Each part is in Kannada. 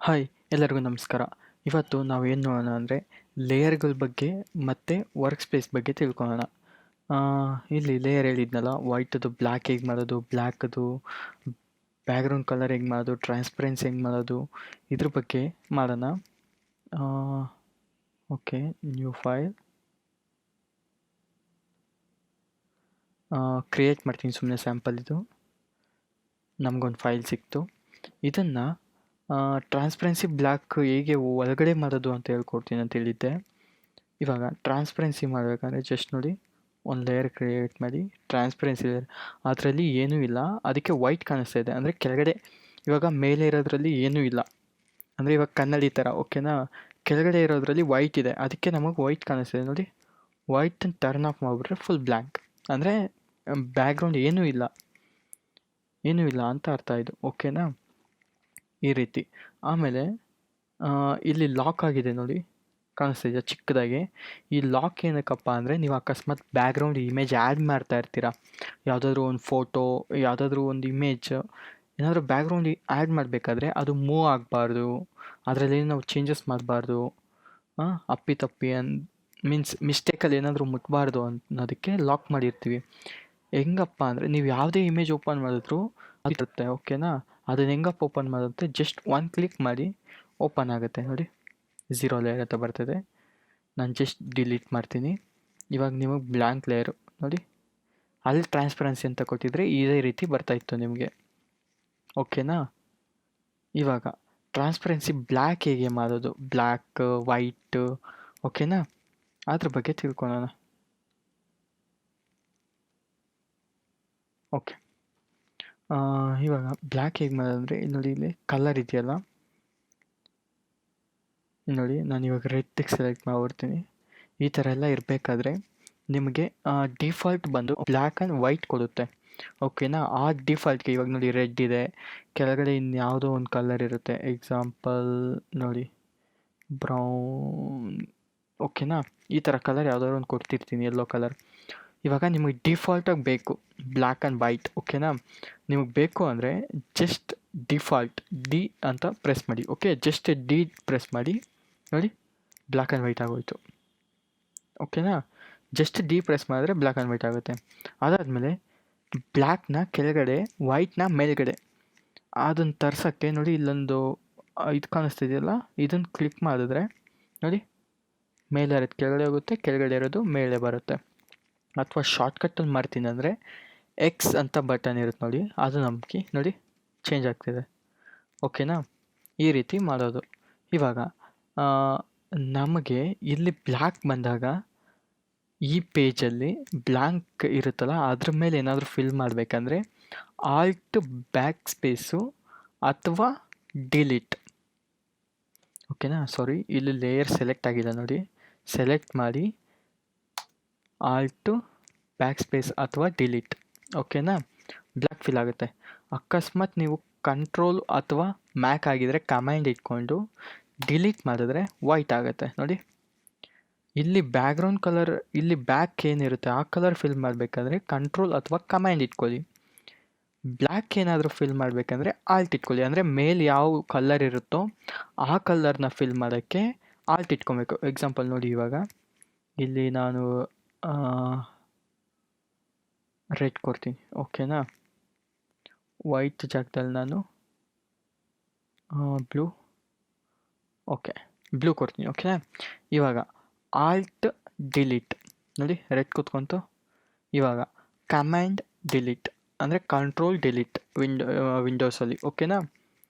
ಹಾಯ್ ಎಲ್ಲರಿಗೂ ನಮಸ್ಕಾರ. ಇವತ್ತು ನಾವು ಏನು ನೋಡೋಣ ಅಂದರೆ ಲೇಯರ್ಗಳ ಬಗ್ಗೆ ಮತ್ತು ವರ್ಕ್ ಸ್ಪೇಸ್ ಬಗ್ಗೆ ತಿಳ್ಕೊಳ್ಳೋಣ. ಇಲ್ಲಿ ಲೇಯರ್ ಹೇಳಿದ್ನಲ್ಲ, ವೈಟದು ಬ್ಲ್ಯಾಕ್ ಹೇಗೆ ಮಾಡೋದು, ಬ್ಲ್ಯಾಕದು ಬ್ಯಾಕ್ಗ್ರೌಂಡ್ ಕಲರ್ ಹೇಗೆ ಮಾಡೋದು, ಟ್ರಾನ್ಸ್ಪರೆನ್ಸಿ ಹೆಂಗೆ ಮಾಡೋದು, ಇದ್ರ ಬಗ್ಗೆ ಮಾಡೋಣ. ಓಕೆ, ನ್ಯೂ ಫೈಲ್ ಕ್ರಿಯೇಟ್ ಮಾಡ್ತೀನಿ ಸುಮ್ಮನೆ ಸ್ಯಾಂಪಲ್. ಇದು ನಮಗೊಂದು ಫೈಲ್ ಸಿಕ್ತು. ಇದನ್ನು ಟ್ರಾನ್ಸ್ಪರೆನ್ಸಿ ಬ್ಲ್ಯಾಕ್ ಹೇಗೆ ಒಳಗಡೆ ಮಾಡೋದು ಅಂತ ಹೇಳ್ಕೊಡ್ತೀನಿ ಅಂತ ಹೇಳಿದ್ದೆ. ಇವಾಗ ಟ್ರಾನ್ಸ್ಪರೆನ್ಸಿ ಮಾಡಬೇಕಂದ್ರೆ ಜಸ್ಟ್ ನೋಡಿ, ಒಂದು ಲೇಯರ್ ಕ್ರಿಯೇಟ್ ಮಾಡಿ, ಟ್ರಾನ್ಸ್ಪರೆನ್ಸಿ ಲೇಯರ್, ಅದರಲ್ಲಿ ಏನೂ ಇಲ್ಲ, ಅದಕ್ಕೆ ವೈಟ್ ಕಾಣಿಸ್ತಾ ಇದೆ. ಅಂದರೆ ಕೆಳಗಡೆ ಇವಾಗ ಮೇಲೆ ಇರೋದ್ರಲ್ಲಿ ಏನೂ ಇಲ್ಲ, ಅಂದರೆ ಇವಾಗ ಕನ್ನಡಿ ಥರ, ಓಕೆನಾ. ಕೆಳಗಡೆ ಇರೋದ್ರಲ್ಲಿ ವೈಟ್ ಇದೆ, ಅದಕ್ಕೆ ನಮಗೆ ವೈಟ್ ಕಾಣಿಸ್ತಿದೆ ನೋಡಿ. ವೈಟನ್ನು ಟರ್ನ್ ಆಫ್ ಮಾಡಿಬಿಟ್ರೆ ಫುಲ್ ಬ್ಲ್ಯಾಂಕ್, ಅಂದರೆ ಬ್ಯಾಕ್ಗ್ರೌಂಡ್ ಏನೂ ಇಲ್ಲ ಅಂತ ಅರ್ಥ ಇದು, ಓಕೆನಾ. ಈ ರೀತಿ. ಆಮೇಲೆ ಇಲ್ಲಿ ಲಾಕ್ ಆಗಿದೆ ನೋಡಿ, ಕಾಣಿಸ್ತಿದೆಯಾ ಚಿಕ್ಕದಾಗಿ. ಈ ಲಾಕ್ ಏನಕ್ಕಪ್ಪ ಅಂದರೆ, ನೀವು ಅಕಸ್ಮಾತ್ ಬ್ಯಾಕ್ಗ್ರೌಂಡ್ ಇಮೇಜ್ ಆ್ಯಡ್ ಮಾಡ್ತಾ ಇರ್ತೀರಾ, ಯಾವುದಾದ್ರೂ ಒಂದು ಫೋಟೋ, ಯಾವುದಾದ್ರೂ ಒಂದು ಇಮೇಜ್ ಏನಾದರೂ ಬ್ಯಾಕ್ಗ್ರೌಂಡ್ ಆ್ಯಡ್ ಮಾಡಬೇಕಾದ್ರೆ ಅದು ಮೂವ್ ಆಗಬಾರ್ದು, ಅದರಲ್ಲಿ ನಾವು ಚೇಂಜಸ್ ಮಾಡಬಾರ್ದು, ಅಪ್ಪಿತಪ್ಪಿ ಮೀನ್ಸ್ ಮಿಸ್ಟೇಕಲ್ಲಿ ಏನಾದರೂ ಮುಟ್ಬಾರ್ದು ಅನ್ನೋದಕ್ಕೆ ಲಾಕ್ ಮಾಡಿರ್ತೀವಿ. ಹೆಂಗಪ್ಪ ಅಂದರೆ, ನೀವು ಯಾವುದೇ ಇಮೇಜ್ ಓಪನ್ ಮಾಡಿದ್ರು ಇರುತ್ತೆ, ಓಕೆನಾ. ಅದನ್ನು ಹೆಂಗಪ್ಪ ಓಪನ್ ಮಾಡುತ್ತೆ, ಜಸ್ಟ್ ಒನ್ ಕ್ಲಿಕ್ ಮಾಡಿ ಓಪನ್ ಆಗುತ್ತೆ ನೋಡಿ. 0 ಲೇಯರ್ ಅಂತ ಬರ್ತದೆ. ನಾನು ಜಸ್ಟ್ ಡಿಲೀಟ್ ಮಾಡ್ತೀನಿ. ಇವಾಗ ನಿಮಗೆ ಬ್ಲ್ಯಾಂಕ್ ಲೇಯರು ನೋಡಿ, ಅಲ್ಲಿ ಟ್ರಾನ್ಸ್ಪರೆನ್ಸಿ ಅಂತ ಕೊಟ್ಟಿದ್ರೆ ಇದೇ ರೀತಿ ಬರ್ತಾಯಿತ್ತು ನಿಮಗೆ, ಓಕೆನಾ. ಇವಾಗ ಟ್ರಾನ್ಸ್ಪರೆನ್ಸಿ ಬ್ಲ್ಯಾಕ್ ಹೇಗೆ ಮಾಡೋದು, ಬ್ಲ್ಯಾಕ್ ವೈಟ್, ಓಕೆನಾ, ಅದ್ರ ಬಗ್ಗೆ ತಿಳ್ಕೊಳ್ಳೋಣ. ಓಕೆ, ಇವಾಗ ಬ್ಲ್ಯಾಕ್ ಹೇಗೆ ಮಾಡೋದಂದರೆ, ಇಲ್ಲಿ ನೋಡಿ, ಇಲ್ಲಿ ಕಲರ್ ಇದೆಯಲ್ಲ, ನೋಡಿ ನಾನು ಇವಾಗ ರೆಡ್ಡಿಗೆ ಸೆಲೆಕ್ಟ್ ಮಾಡ್ಬಿಡ್ತೀನಿ. ಈ ಥರ ಎಲ್ಲ ಇರಬೇಕಾದ್ರೆ ನಿಮಗೆ ಡಿಫಾಲ್ಟ್ ಬಂದು ಬ್ಲ್ಯಾಕ್ ಆ್ಯಂಡ್ ವೈಟ್ ಕೊಡುತ್ತೆ, ಓಕೆನಾ. ಆ ಡಿಫಾಲ್ಟ್ಗೆ ಇವಾಗ ನೋಡಿ ರೆಡ್ ಇದೆ, ಕೆಳಗಡೆ ಇನ್ಯಾವುದೋ ಒಂದು ಕಲರ್ ಇರುತ್ತೆ, ಎಕ್ಸಾಂಪಲ್ ನೋಡಿ ಬ್ರೌನ್, ಓಕೆನಾ. ಈ ಥರ ಕಲರ್ ಯಾವುದಾದ್ರು ಒಂದು ಕೊಡ್ತಿರ್ತೀನಿ, ಯೆಲ್ಲೋ ಕಲರ್. ಇವಾಗ ನಿಮಗೆ ಡಿಫಾಲ್ಟಾಗಿ ಬೇಕು ಬ್ಲ್ಯಾಕ್ ಆ್ಯಂಡ್ ವೈಟ್, ಓಕೆನಾ. ನಿಮಗೆ ಬೇಕು ಅಂದರೆ ಜಸ್ಟ್ ಡಿಫಾಲ್ಟ್ ಡಿ ಅಂತ ಪ್ರೆಸ್ ಮಾಡಿ, ಓಕೆ. ಜಸ್ಟ್ ಡಿ ಪ್ರೆಸ್ ಮಾಡಿ ನೋಡಿ, ಬ್ಲ್ಯಾಕ್ ಆ್ಯಂಡ್ ವೈಟ್ ಆಗೋಯ್ತು, ಓಕೆನಾ. ಜಸ್ಟ್ ಡಿ ಪ್ರೆಸ್ ಮಾಡಿದ್ರೆ ಬ್ಲ್ಯಾಕ್ ಆ್ಯಂಡ್ ವೈಟ್ ಆಗುತ್ತೆ. ಅದಾದಮೇಲೆ ಬ್ಲ್ಯಾಕ್ನ ಕೆಳಗಡೆ, ವೈಟ್ನ ಮೇಲ್ಗಡೆ, ಅದನ್ನು ತರ್ಸೋಕ್ಕೆ ನೋಡಿ ಇಲ್ಲೊಂದು ಇದು ಕಾಣಿಸ್ತಿದೆಯಲ್ಲ, ಇದನ್ನು ಕ್ಲಿಕ್ ಮಾಡಿದ್ರೆ ನೋಡಿ, ಮೇಲೆ ಇರೋದು ಕೆಳಗಡೆ ಹೋಗುತ್ತೆ, ಕೆಳಗಡೆ ಇರೋದು ಮೇಲೆ ಬರುತ್ತೆ. ಅಥವಾ ಶಾರ್ಟ್ಕಟ್ಟಲ್ಲಿ ಮಾಡ್ತೀನಿ ಅಂದರೆ ಎಕ್ಸ್ ಅಂತ ಬಟನ್ ಇರುತ್ತೆ ನೋಡಿ, ಅದು ನಮ್ಗೆ ನೋಡಿ ಚೇಂಜ್ ಆಗ್ತಿದೆ, ಓಕೆನಾ. ಈ ರೀತಿ ಮಾಡೋದು. ಇವಾಗ ನಮಗೆ ಇಲ್ಲಿ ಬ್ಲ್ಯಾಕ್ ಬಂದಾಗ ಈ ಪೇಜಲ್ಲಿ ಬ್ಲ್ಯಾಂಕ್ ಇರುತ್ತಲ್ಲ, ಅದ್ರ ಮೇಲೆ ಏನಾದರೂ ಫಿಲ್ ಮಾಡಬೇಕಂದ್ರೆ ಆಲ್ಟ್ ಬ್ಯಾಕ್ ಸ್ಪೇಸು ಅಥವಾ ಡಿಲೀಟ್, ಓಕೆನಾ. ಸಾರಿ, ಇಲ್ಲಿ ಲೇಯರ್ ಸೆಲೆಕ್ಟ್ ಆಗಿದೆ ನೋಡಿ, ಸೆಲೆಕ್ಟ್ ಮಾಡಿ ಆಲ್ಟು ಬ್ಯಾಕ್ ಸ್ಪೇಸ್ ಅಥವಾ ಡಿಲೀಟ್, ಓಕೆನಾ. ಬ್ಲ್ಯಾಕ್ ಫಿಲ್ ಆಗುತ್ತೆ. ಅಕಸ್ಮಾತ್ ನೀವು ಕಂಟ್ರೋಲ್ ಅಥವಾ ಮ್ಯಾಕ್ ಆಗಿದರೆ ಕಮ್ಯಾಂಡ್ ಇಟ್ಕೊಂಡು ಡಿಲೀಟ್ ಮಾಡಿದ್ರೆ ವೈಟ್ ಆಗುತ್ತೆ ನೋಡಿ. ಇಲ್ಲಿ ಬ್ಯಾಕ್ಗ್ರೌಂಡ್ ಕಲರ್, ಇಲ್ಲಿ ಬ್ಯಾಕ್ ಏನಿರುತ್ತೆ ಆ ಕಲರ್ ಫಿಲ್ ಮಾಡಬೇಕಾದ್ರೆ ಕಂಟ್ರೋಲ್ ಅಥವಾ ಕಮ್ಯಾಂಡ್ ಇಟ್ಕೊಳ್ಳಿ. ಬ್ಲ್ಯಾಕ್ ಏನಾದರೂ ಫಿಲ್ ಮಾಡಬೇಕಂದ್ರೆ ಆಲ್ಟ್ ಇಟ್ಕೊಳ್ಳಿ, ಅಂದರೆ ಮೇಲೆ ಯಾವ ಕಲರ್ ಇರುತ್ತೋ ಆ ಕಲರ್ನ ಫಿಲ್ ಮಾಡೋಕ್ಕೆ ಆಲ್ಟ್ ಇಟ್ಕೊಬೇಕು. ಎಕ್ಸಾಂಪಲ್ ನೋಡಿ, ಇವಾಗ ಇಲ್ಲಿ ನಾನು ರೆಡ್ ಕೊಡ್ತೀನಿ, ಓಕೆನಾ. ವೈಟ್ ಜಾಗದಲ್ಲಿ ನಾನು ಬ್ಲೂ, ಓಕೆ, ಬ್ಲೂ ಕೊಡ್ತೀನಿ, ಓಕೆನಾ. ಇವಾಗ ಆಲ್ಟ್ ಡಿಲೀಟ್ ನೋಡಿ, ರೆಡ್ ಕೂತ್ಕೊಂತು. ಇವಾಗ ಕಮ್ಯಾಂಡ್ ಡಿಲೀಟ್ ಅಂದರೆ ಕಂಟ್ರೋಲ್ ಡಿಲೀಟ್ ವಿಂಡೋಸಲ್ಲಿ, ಓಕೆನಾ.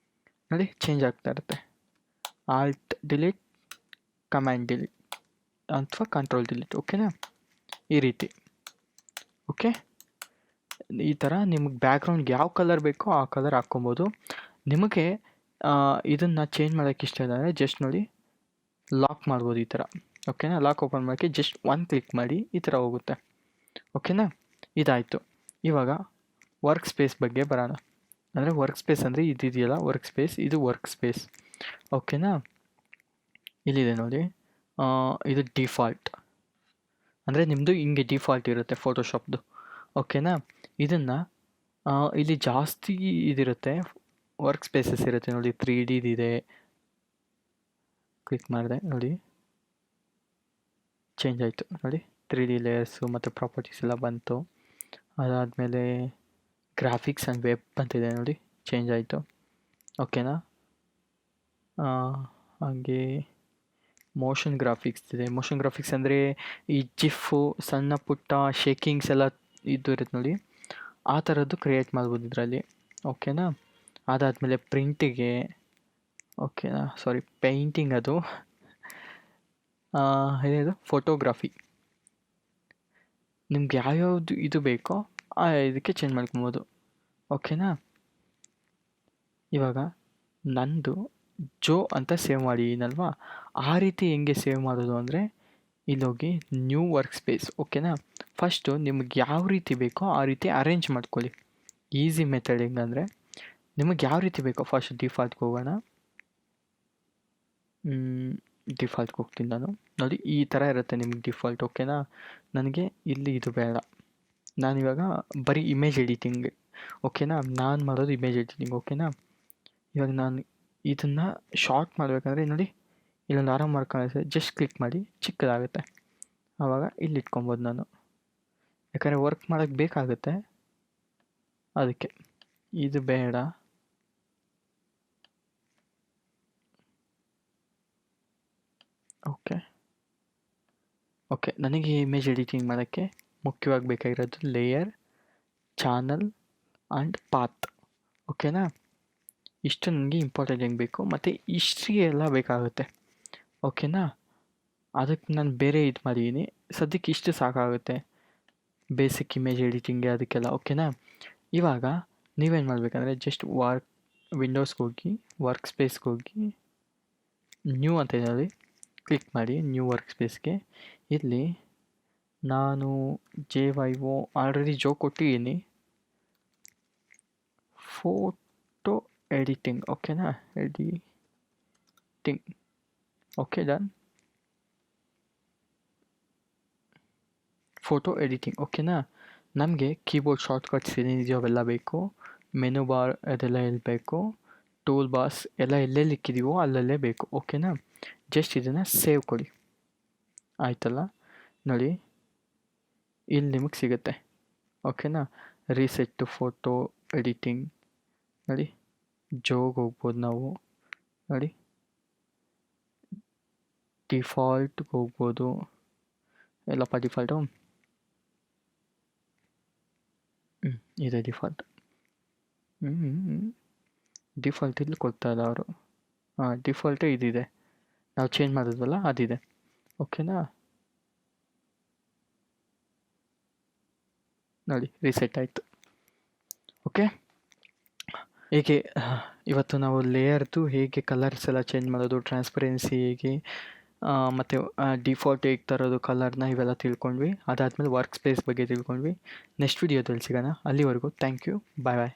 ನೋಡಿ ಚೇಂಜ್ ಆಗ್ತಾ ಇರುತ್ತೆ, ಆಲ್ಟ್ ಡಿಲೀಟ್, ಕಮ್ಯಾಂಡ್ ಡಿಲೀಟ್ ಅಥವಾ ಕಂಟ್ರೋಲ್ ಡಿಲೀಟ್, ಓಕೆನಾ. ಈ ರೀತಿ, ಓಕೆ. ಈ ಥರ ನಿಮಗೆ ಬ್ಯಾಕ್ಗ್ರೌಂಡ್ಗೆ ಯಾವ ಕಲರ್ ಬೇಕೋ ಆ ಕಲರ್ ಹಾಕ್ಕೊಬೋದು. ನಿಮಗೆ ಇದನ್ನು ಚೇಂಜ್ ಮಾಡೋಕ್ಕೆ ಇಷ್ಟ ಇಲ್ಲ ಅಂದರೆ ಜಸ್ಟ್ ನೋಡಿ ಲಾಕ್ ಮಾಡ್ಬೋದು ಈ ಥರ, ಓಕೆನಾ. ಲಾಕ್ ಓಪನ್ ಮಾಡೋಕ್ಕೆ ಜಸ್ಟ್ ಒನ್ ಕ್ಲಿಕ್ ಮಾಡಿ ಈ ಥರ ಹೋಗುತ್ತೆ, ಓಕೆನಾ. ಇದಾಯಿತು. ಇವಾಗ ವರ್ಕ್ ಸ್ಪೇಸ್ ಬಗ್ಗೆ ಬರೋಣ. ಅಂದರೆ ವರ್ಕ್ ಸ್ಪೇಸ್ ಅಂದರೆ ಇದಿದೆಯಲ್ಲ ವರ್ಕ್ ಸ್ಪೇಸ್, ಇದು ವರ್ಕ್ ಸ್ಪೇಸ್, ಓಕೆನಾ. ಇಲ್ಲಿದೆ ನೋಡಿ, ಇದು ಡಿಫಾಲ್ಟ್, ಅಂದರೆ ನಿಮ್ಮದು ಹಿಂಗೆ ಡಿಫಾಲ್ಟ್ ಇರುತ್ತೆ ಫೋಟೋಶಾಪ್ದು, ಓಕೆನಾ. ಇದನ್ನು ಇಲ್ಲಿ ಜಾಸ್ತಿ ಇದಿರುತ್ತೆ, ವರ್ಕ್ ಸ್ಪೇಸಸ್ ಇರುತ್ತೆ ನೋಡಿ, 3D ಇದೆ, ಕ್ಲಿಕ್ ಮಾಡಿದೆ ನೋಡಿ ಚೇಂಜ್ ಆಯಿತು ನೋಡಿ 3D ಲೇಯರ್ಸು ಮತ್ತು ಪ್ರಾಪರ್ಟೀಸ್ ಎಲ್ಲ ಬಂತು. ಅದಾದಮೇಲೆ ಗ್ರಾಫಿಕ್ಸ್ ಆ್ಯಂಡ್ ವೆಬ್ ಅಂತಿದೆ ನೋಡಿ ಚೇಂಜ್ ಆಯಿತು. ಓಕೆನಾ. ಹಾಗೆ ಮೋಷನ್ ಗ್ರಾಫಿಕ್ಸ್ ಇದೆ. ಮೋಷನ್ ಗ್ರಾಫಿಕ್ಸ್ ಅಂದರೆ ಈ ಜಿಫು ಸಣ್ಣ ಪುಟ್ಟ ಶೇಕಿಂಗ್ಸ್ ಎಲ್ಲ ಇದು ಇರುತ್ತೆ ನೋಡಿ, ಆ ಥರದ್ದು ಕ್ರಿಯೇಟ್ ಮಾಡ್ಬೋದು ಇದರಲ್ಲಿ. ಓಕೆನಾ. ಅದಾದಮೇಲೆ ಪ್ರಿಂಟಿಗೆ ಓಕೆನಾ ಪೇಂಟಿಂಗ್ ಅದು ಏನಿದು ಫೋಟೋಗ್ರಫಿ ನಿಮ್ಗೆ ಯಾವ್ಯಾವುದು ಇದು ಬೇಕೋ ಇದಕ್ಕೆ ಚೇಂಜ್ ಮಾಡ್ಕೊಬೋದು. ಓಕೆನಾ. ಇವಾಗ ನಂದು ಜೋ ಅಂತ ಸೇವ್ ಮಾಡಿದ್ದೀನಲ್ವಾ, ಆ ರೀತಿ ಹೆಂಗೆ ಸೇವ್ ಮಾಡೋದು ಅಂದರೆ ಇಲ್ಲೋಗಿ ನ್ಯೂ ವರ್ಕ್ ಸ್ಪೇಸ್. ಓಕೆನಾ. ಫಸ್ಟು ನಿಮಗೆ ಯಾವ ರೀತಿ ಬೇಕೋ ಆ ರೀತಿ ಅರೇಂಜ್ ಮಾಡ್ಕೊಳ್ಳಿ. ಈಸಿ ಮೆಥಡ್ ಹೆಂಗಂದರೆ ನಿಮಗೆ ಯಾವ ರೀತಿ ಬೇಕೋ ಫಸ್ಟ್ ಡಿಫಾಲ್ಟ್ಗೆ ಹೋಗೋಣ. ಡಿಫಾಲ್ಟ್ಗೆ ಹೋಗ್ತೀನಿ ನಾನು. ನೋಡಿ ಈ ಥರ ಇರುತ್ತೆ ನಿಮಗೆ ಡಿಫಾಲ್ಟ್. ಓಕೆನಾ. ನನಗೆ ಇಲ್ಲಿ ಇದು ಬೇಡ, ನಾನಿವಾಗ ಬರೀ ಇಮೇಜ್ ಎಡಿಟಿಂಗ್. ಓಕೆನಾ. ನಾನು ಮಾಡೋದು ಇಮೇಜ್ ಎಡಿಟಿಂಗ್. ಓಕೆನಾ. ಇವಾಗ ನಾನು ಇದನ್ನು ಶಾರ್ಟ್ ಮಾಡಬೇಕಂದ್ರೆ ನೋಡಿ ಇಲ್ಲೊಂದು ಆರಾಮ್ ಮಾಡ್ಕೊಳ್ಳಿ, ಜಸ್ಟ್ ಕ್ಲಿಕ್ ಮಾಡಿ ಚಿಕ್ಕದಾಗುತ್ತೆ. ಆವಾಗ ಇಲ್ಲಿ ಇಟ್ಕೊಬೋದು ನಾನು, ಯಾಕಂದರೆ ವರ್ಕ್ ಮಾಡೋಕ್ಕೆ ಬೇಕಾಗುತ್ತೆ ಅದಕ್ಕೆ. ಇದು ಬೇಡ. ಓಕೆ ನನಗೆ ಇಮೇಜ್ ಎಡಿಟಿಂಗ್ ಮಾಡೋಕ್ಕೆ ಮುಖ್ಯವಾಗಿ ಬೇಕಾಗಿರೋದು ಲೇಯರ್, ಚಾನಲ್ ಆ್ಯಂಡ್ ಪಾತ್. ಓಕೆನಾ. ಇಷ್ಟು ನನಗೆ ಇಂಪಾರ್ಟೆಂಟ್ ಹೆಂಗೆ ಬೇಕು, ಮತ್ತು ಹಿಸ್ಟ್ರಿ ಎಲ್ಲ ಬೇಕಾಗುತ್ತೆ. ಓಕೆನಾ. ಅದಕ್ಕೆ ನಾನು ಬೇರೆ ಇದು ಮಾಡಿದ್ದೀನಿ, ಸದ್ಯಕ್ಕೆ ಇಷ್ಟು ಸಾಕಾಗುತ್ತೆ ಬೇಸಿಕ್ ಇಮೇಜ್ ಎಡಿಟಿಂಗ್ಗೆ ಅದಕ್ಕೆಲ್ಲ. ಓಕೆನಾ. ಇವಾಗ ನೀವೇನು ಮಾಡಬೇಕಂದ್ರೆ ಜಸ್ಟ್ ವಿಂಡೋಸ್ಗೆ ಹೋಗಿ ವರ್ಕ್ ಸ್ಪೇಸ್ಗೆ ಹೋಗಿ ನ್ಯೂ ಅಂತ ಹೇಳಿ ಕ್ಲಿಕ್ ಮಾಡಿ ನ್ಯೂ ವರ್ಕ್ ಸ್ಪೇಸ್ಗೆ. ಇಲ್ಲಿ ನಾನು JYO ಆಲ್ರೆಡಿ ಜೋ ಕೊಟ್ಟಿದ್ದೀನಿ, ಫೋಟೋ ಎಡಿಟಿಂಗ್. ಓಕೆನಾ. Editing. Okay done. Photo editing. ಓಕೆನಾ. ನಮಗೆ ಕೀಬೋರ್ಡ್ ಶಾರ್ಟ್ಕಟ್ಸ್ ಏನೇನಿದೆಯೋ ಅವೆಲ್ಲ ಬೇಕು, ಮೆನು ಬಾರ್ ಅದೆಲ್ಲ ಎಲ್ಲಿ ಬೇಕು, ಟೂಲ್ ಬಾರ್ಸ್ ಎಲ್ಲ ಎಲ್ಲೆಲ್ಲಿ ಇಕ್ಕಿದೀವೋ ಅಲ್ಲಲ್ಲೇ ಬೇಕು. ಓಕೆನಾ. ಜಸ್ಟ್ ಇದನ್ನು ಸೇವ್ ಕೊಡಿ, ಆಯ್ತಲ್ಲ. ನೋಡಿ ಇಲ್ಲಿ ನಿಮಗೆ ಸಿಗುತ್ತೆ. ಓಕೆನಾ. ರೀಸೆಟ್ ಟು ಫೋಟೋ ಎಡಿಟಿಂಗ್ ನೋಡಿ, ಜೋಗೆ ಹೋಗ್ಬೋದು ನಾವು. ನೋಡಿ ಡಿಫಾಲ್ಟ್ಗೆ ಹೋಗ್ಬೋದು. ಎಲ್ಲಪ್ಪ ಡಿಫಾಲ್ಟು, ಇದೆ ಡಿಫಾಲ್ಟ್. ಡಿಫಾಲ್ಟ್ ಇಲ್ಲಿ ಕೊಡ್ತಾ ಇಲ್ಲ ಅವರು. ಡಿಫಾಲ್ಟೇ ಇದಿದೆ, ನಾವು ಚೇಂಜ್ ಮಾಡಿದ್ವಲ್ಲ ಅದಿದೆ. ಓಕೆನಾ. ನೋಡಿ ರೀಸೆಟ್ ಆಯಿತು. ಓಕೆ. ಹೇಗೆ ಇವತ್ತು ನಾವು ಲೇಯರ್ದು ಹೇಗೆ ಕಲರ್ಸ್ ಎಲ್ಲ ಚೇಂಜ್ ಮಾಡೋದು, ಟ್ರಾನ್ಸ್ಪರೆನ್ಸಿ ಹೇಗೆ, ಮತ್ತು ಡಿಫಾಲ್ಟ್ ಹೇಗೆ ತರೋದು ಕಲರ್ನ, ಇವೆಲ್ಲ ತಿಳ್ಕೊಂಡ್ವಿ. ಅದಾದಮೇಲೆ ವರ್ಕ್ ಸ್ಪೇಸ್ ಬಗ್ಗೆ ತಿಳ್ಕೊಂಡ್ವಿ. ನೆಕ್ಸ್ಟ್ ವಿಡಿಯೋದಲ್ಲಿ ಸಿಗೋಣ. ಅಲ್ಲಿವರೆಗೂ ಥ್ಯಾಂಕ್ ಯು, ಬಾಯ್ ಬಾಯ್.